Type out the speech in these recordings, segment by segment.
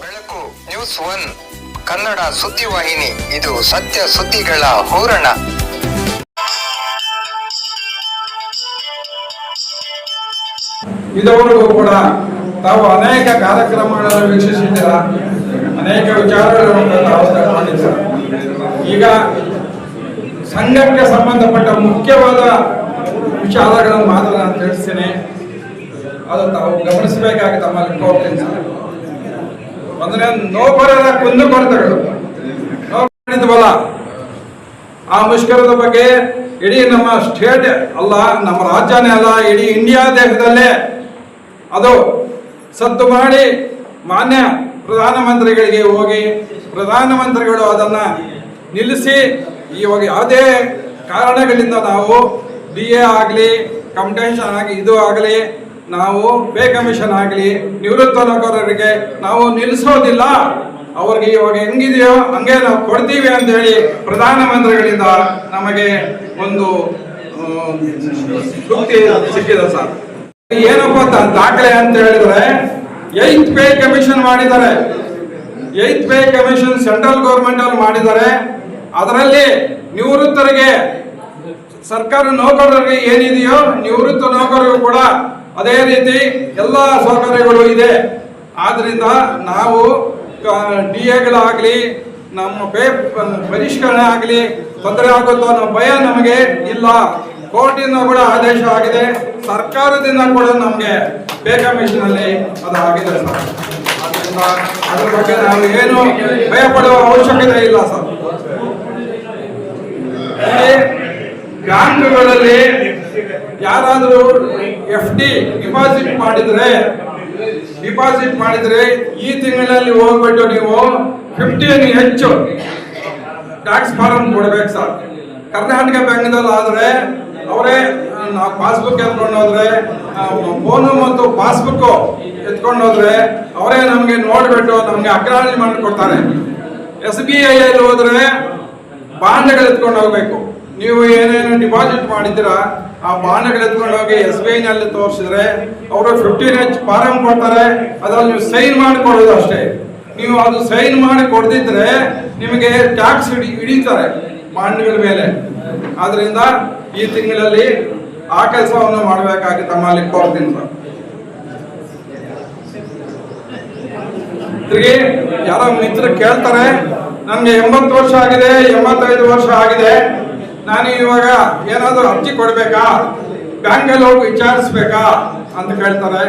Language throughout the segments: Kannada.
ಬೆಳಕು ನ್ಯೂಸ್ ಒನ್ ಕನ್ನಡ ಸುದ್ದಿವಾಹಿನಿ. ಇದು ಸತ್ಯ ಸುದ್ದಿಗಳ ಹೂರಣ. ಇದುವರೆಗೂ ಕೂಡ ತಾವು ಅನೇಕ ಕಾರ್ಯಕ್ರಮಗಳನ್ನು ವೀಕ್ಷಿಸಿದ್ದೀರ, ಅನೇಕ ವಿಚಾರಗಳನ್ನು ತಾವು ತಗೊಂಡಿದ್ದೀರ. ಈಗ ಸಂಘಕ್ಕೆ ಸಂಬಂಧಪಟ್ಟ ಮುಖ್ಯವಾದ ವಿಚಾರಗಳನ್ನು ಮಾತ್ರ ನಾನು ತಿಳಿಸ್ತೇನೆ, ಅದು ತಾವು ಗಮನಿಸಬೇಕಾಗಿ ತಮ್ಮಲ್ಲಿ ಕೋರ್ತೀನಿ ಸರ್. ಒಂದನೇ ನೌಕರರ ಕುಂದುಕೊರತೆಗಳು ನೋಡಿದ್ವಲ್ಲ, ಆ ಮುಷ್ಕರದ ಬಗ್ಗೆ ಇಡೀ ನಮ್ಮ ಸ್ಟೇಟ್ ಅಲ್ಲ, ನಮ್ಮ ರಾಜ್ಯನೇ ಅಲ್ಲ, ಇಡೀ ಇಂಡಿಯಾ ದೇಶದಲ್ಲೇ ಅದು ಸದ್ದು ಮಾಡಿ ಮಾನ್ಯ ಪ್ರಧಾನಮಂತ್ರಿಗಳಿಗೆ ಹೋಗಿ ಪ್ರಧಾನಮಂತ್ರಿಗಳು ಅದನ್ನು ನಿಲ್ಲಿಸಿ ಇವಾಗ ಯಾವುದೇ ಕಾರಣಗಳಿಂದ ನಾವು DA ಆಗಲಿ, ಕಂಪಿಟೇಷನ್ ಆಗಿ ಇದು ಆಗಲಿ, ನಾವು ಪೇ ಕಮಿಷನ್ ಆಗಲಿ ನಿವೃತ್ತ ನೌಕರರಿಗೆ ನಾವು ನಿಲ್ಲಿಸೋದಿಲ್ಲ, ಅವ್ರಿಗೆ ಇವಾಗ ಹೆಂಗಿದೆಯೋ ಹಂಗೆ ನಾವು ಕೊಡ್ತೀವಿ ಅಂತ ಹೇಳಿ ಪ್ರಧಾನಮಂತ್ರಿಗಳಿಂದ ನಮಗೆ ಒಂದು ತೃಪ್ತಿ ಸಿಕ್ಕಿದೆ ಸರ್. ಏನಪ್ಪ ದಾಖಲೆ ಅಂತ ಹೇಳಿದ್ರೆ 8th ಪೇ ಕಮಿಷನ್ ಮಾಡಿದ್ದಾರೆ. 8th pay commission central government ಅವರು ಮಾಡಿದ್ದಾರೆ. ಅದರಲ್ಲಿ ನಿವೃತ್ತರಿಗೆ, ಸರ್ಕಾರ ನೌಕರರಿಗೆ ಏನಿದೆಯೋ ನಿವೃತ್ತ ನೌಕರರಿಗೂ ಕೂಡ ಅದೇ ರೀತಿ ಎಲ್ಲ ಸೌಕರ್ಯಗಳು ಇದೆ. ಆದ್ರಿಂದ ನಾವು DAಗಳಾಗಲಿ ನಮ್ಮ ಪೇ ಪರಿಷ್ಕರಣೆ ಆಗಲಿ ತೊಂದರೆ ಆಗುತ್ತೋ ಅನ್ನೋ ಭಯ ನಮಗೆ ಇಲ್ಲ. ಕೋರ್ಟಿಂದ ಕೂಡ ಆದೇಶ ಆಗಿದೆ, ಸರ್ಕಾರದಿಂದ ಕೂಡ ನಮಗೆ ಪೇ ಕಮಿಷನ್ ಅಲ್ಲಿ ಅದು ಆಗಿದೆ ಸರ್. ಅದರಿಂದ ಅದ್ರ ಬಗ್ಗೆ ನಾವು ಏನು ಭಯ ಪಡುವ ಅವಶ್ಯಕತೆ ಇಲ್ಲ ಸರ್. ಬ್ಯಾಂಕ್ಗಳಲ್ಲಿ ಯಾರಾದರೂ FD ಡಿಪಾಸಿಟ್ ಮಾಡಿದ್ರೆ ಈ ತಿಂಗಳಲ್ಲಿ ಹೋಗ್ಬಿಟ್ಟು ನೀವು 50 ಹೆಚ್ಚು ಟ್ಯಾಕ್ಸ್ ಫಾರಂ ಕೊಡ್ಬೇಕು ಸರ್. ಕರ್ನಾಟಕ ಬ್ಯಾಂಕ್ದಲ್ಲಿ ಆದ್ರೆ ಅವರೇ ನಾವು ಪಾಸ್ಬುಕ್ ಎತ್ಕೊಂಡು ಹೋದ್ರೆ, ಫೋನು ಮತ್ತು ಪಾಸ್ಬುಕ್ ಎತ್ಕೊಂಡು ಹೋದ್ರೆ ಅವರೇ ನಮಗೆ ನೋಡ್ಬಿಟ್ಟು ನಮ್ಗೆ ಅಕ್ನಾಲೆಜ್ಮೆಂಟ್ ಕೊಡ್ತಾರೆ. SBI ಅಲ್ಲಿ ಹೋದ್ರೆ ಬಾಂಡ್ಗಳು ಎತ್ಕೊಂಡು ಹೋಗ್ಬೇಕು. ನೀವು ಏನೇನು ಡಿಪಾಸಿಟ್ ಮಾಡಿದ್ದೀರಾ ಆ ಬಾಂಡ್ಗಳು ಎತ್ಕೊಂಡು ಹೋಗಿ SBI ನಲ್ಲಿ ತೋರಿಸಿದ್ರೆ ಅವರು 15H ಫಾರಂ ಕೊಡ್ತಾರೆ. ಅದ್ರಲ್ಲಿ ನೀವು ಸೈನ್ ಮಾಡಿ ಕೊಡೋದು ಅಷ್ಟೇ. ನೀವು ಅದು ಸೈನ್ ಮಾಡಿ ಕೊಡದಿದ್ರೆ ನಿಮಗೆ ಟ್ಯಾಕ್ಸ್ ಹಿಡಿತಾರೆ ಬಾಂಡ್ಗಳ ಮೇಲೆ. ಆದ್ರಿಂದ ಈ ತಿಂಗಳಲ್ಲಿ ಆ ಕೆಲಸವನ್ನು ಮಾಡಬೇಕಾಗಿ ತಮ್ಮಲ್ಲಿ ಕೋರ್ತೀನಿ ಸರ್. ತಿರುಗಿ ಯಾರೋ ಮಿತ್ರರು ಕೇಳ್ತಾರೆ, ನನಗೆ 80 ವರ್ಷ ಆಗಿದೆ, 85 ವರ್ಷ ಆಗಿದೆ, ನಾನು ಇವಾಗ ಏನಾದರೂ ಅರ್ಜಿ ಕೊಡ್ಬೇಕಾ, ಬ್ಯಾಂಕಲ್ಲಿ ಹೋಗಿ ವಿಚಾರಿಸ್ಬೇಕಾ ಅಂತ ಕೇಳ್ತಾರೆ.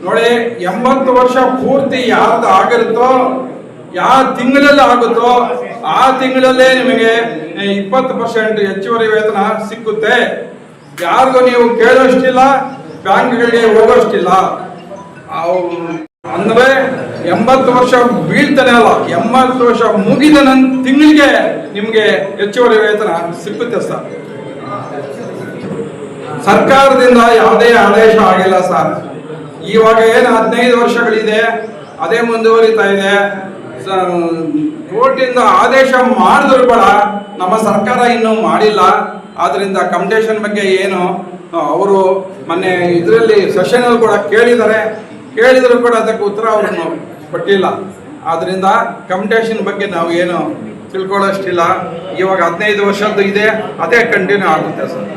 ನೋಡಿ, 80 ವರ್ಷ ಪೂರ್ತಿ ಯಾರ್ದು ಆಗಿರುತ್ತೋ, ಯಾವ ತಿಂಗಳಲ್ಲಿ ಆಗುತ್ತೋ ಆ ತಿಂಗಳಲ್ಲೇ ನಿಮಗೆ 20% ಹೆಚ್ಚುವರಿ ವೇತನ ಸಿಕ್ಕುತ್ತೆ. ಯಾರಿಗೂ ನೀವು ಕೇಳೋಷ್ಟಿಲ್ಲ, ಬ್ಯಾಂಕ್ಗಳಿಗೆ ಹೋಗೋಷ್ಟಿಲ್ಲ. ಅಂದ್ರೆ 80 ವರ್ಷ ಬೀಳ್ತಾನೆ ಅಲ್ಲ, 80 ವರ್ಷ ಮುಗಿದ ತಿಂಗಳಿಗೆ ನಿಮ್ಗೆ ಹೆಚ್ಚುವರಿ ವೇತನ ಸಿಕ್ಕುತ್ತೆ ಸರ್. ಸರ್ಕಾರದಿಂದ ಯಾವುದೇ ಆದೇಶ ಆಗಿಲ್ಲ ಸರ್. ಇವಾಗ ಏನು 15 ವರ್ಷಗಳಿದೆ, ಅದೇ ಮುಂದುವರಿತಾ ಇದೆ. ಕೋರ್ಟಿಂದ ಆದೇಶ ಮಾಡಿದ್ರು ಕೂಡ ನಮ್ಮ ಸರ್ಕಾರ ಇನ್ನೂ ಮಾಡಿಲ್ಲ. ಆದ್ರಿಂದ ಕಂಪಿಟೇಷನ್ ಬಗ್ಗೆ ಏನು ಅವರು ಮೊನ್ನೆ ಇದರಲ್ಲಿ ಸೆಷನ್ ಅಲ್ಲಿ ಕೂಡ ಕೇಳಿದ್ರು ಕೂಡ ಅದಕ್ಕೆ ಉತ್ತರ ಅವ್ರನ್ನು ಕೊಟ್ಟಿಲ್ಲ. ಆದ್ರಿಂದ ಕಂಪಿಟೇಷನ್ ಬಗ್ಗೆ ನಾವು ಏನು ತಿಳ್ಕೊಳ್ಳೋಷ್ಟಿಲ್ಲ. ಇವಾಗ 15 ವರ್ಷದ್ದು ಇದೆ, ಅದೇ ಕಂಟಿನ್ಯೂ ಆಗುತ್ತೆ ಸರ್.